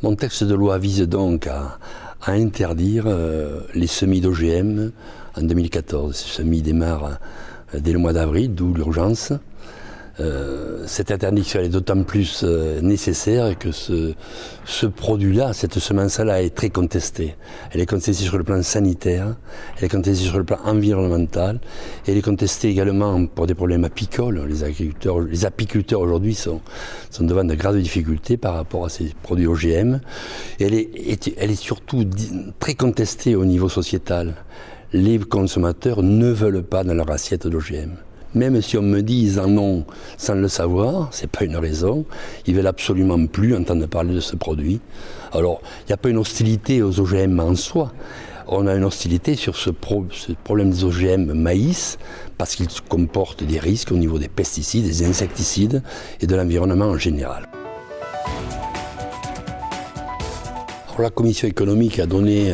Mon texte de loi vise donc à interdire les semis d'OGM en 2014. Ces semis démarrent dès le mois d'avril, d'où l'urgence. Cette interdiction est d'autant plus nécessaire que ce produit-là, cette semence-là est très contestée. Elle est contestée sur le plan sanitaire, elle est contestée sur le plan environnemental, et elle est contestée également pour des problèmes apicoles. Les apiculteurs aujourd'hui sont devant de graves difficultés par rapport à ces produits OGM. Et elle est surtout très contestée au niveau sociétal. Les consommateurs ne veulent pas dans leur assiette d'OGM. Même si on me dit qu'ils en ont sans le savoir, c'est pas une raison, ils veulent absolument plus entendre parler de ce produit. Alors, il n'y a pas une hostilité aux OGM en soi, on a une hostilité sur ce problème des OGM maïs, parce qu'il comporte des risques au niveau des pesticides, des insecticides et de l'environnement en général. La Commission économique a donné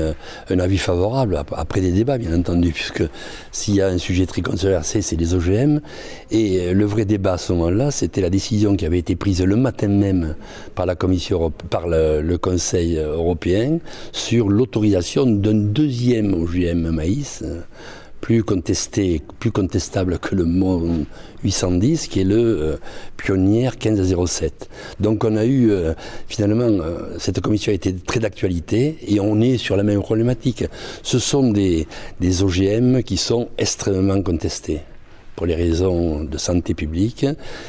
un avis favorable après des débats, bien entendu, puisque s'il y a un sujet très controversé, c'est les OGM. Et le vrai débat à ce moment-là, c'était la décision qui avait été prise le matin même par la Commission, par le Conseil européen sur l'autorisation d'un deuxième OGM maïs, plus contestable que le MON 810, qui est le Pionnier 1507. Donc on a eu, finalement, cette commission a été très d'actualité et on est sur la même problématique. Ce sont des OGM qui sont extrêmement contestés pour les raisons de santé publique.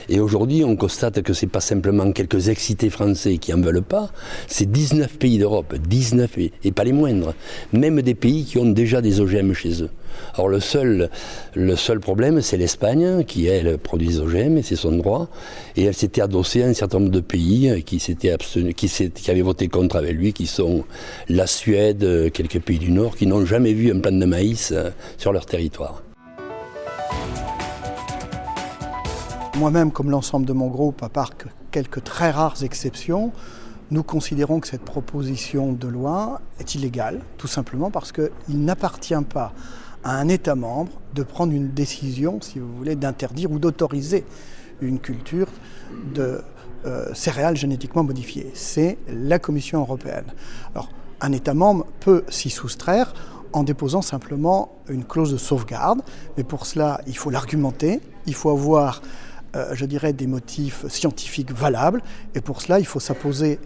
Et aujourd'hui, on constate que ce n'est pas simplement quelques excités français qui n'en veulent pas, c'est 19 pays d'Europe, 19 et pas les moindres, même des pays qui ont déjà des OGM chez eux. Alors le seul problème, c'est l'Espagne, qui elle produit des OGM, et c'est son droit, et elle s'était adossée à un certain nombre de pays qui avaient voté contre avec lui, qui sont la Suède, quelques pays du Nord, qui n'ont jamais vu un plant de maïs sur leur territoire. Moi-même, comme l'ensemble de mon groupe, à part quelques très rares exceptions, nous considérons que cette proposition de loi est illégale, tout simplement parce qu'il n'appartient pas à un État membre de prendre une décision, si vous voulez, d'interdire ou d'autoriser une culture de céréales génétiquement modifiées. C'est la Commission européenne. Alors, un État membre peut s'y soustraire en déposant simplement une clause de sauvegarde, mais pour cela, il faut l'argumenter, il faut avoir je dirais, des motifs scientifiques valables. Et pour cela, il faut s'appuyer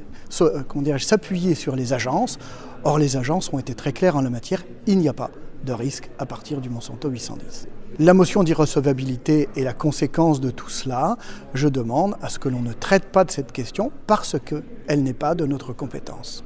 sur les agences. Or, les agences ont été très claires en la matière. Il n'y a pas de risque à partir du Monsanto 810. La motion d'irrecevabilité est la conséquence de tout cela. Je demande à ce que l'on ne traite pas de cette question parce qu'elle n'est pas de notre compétence.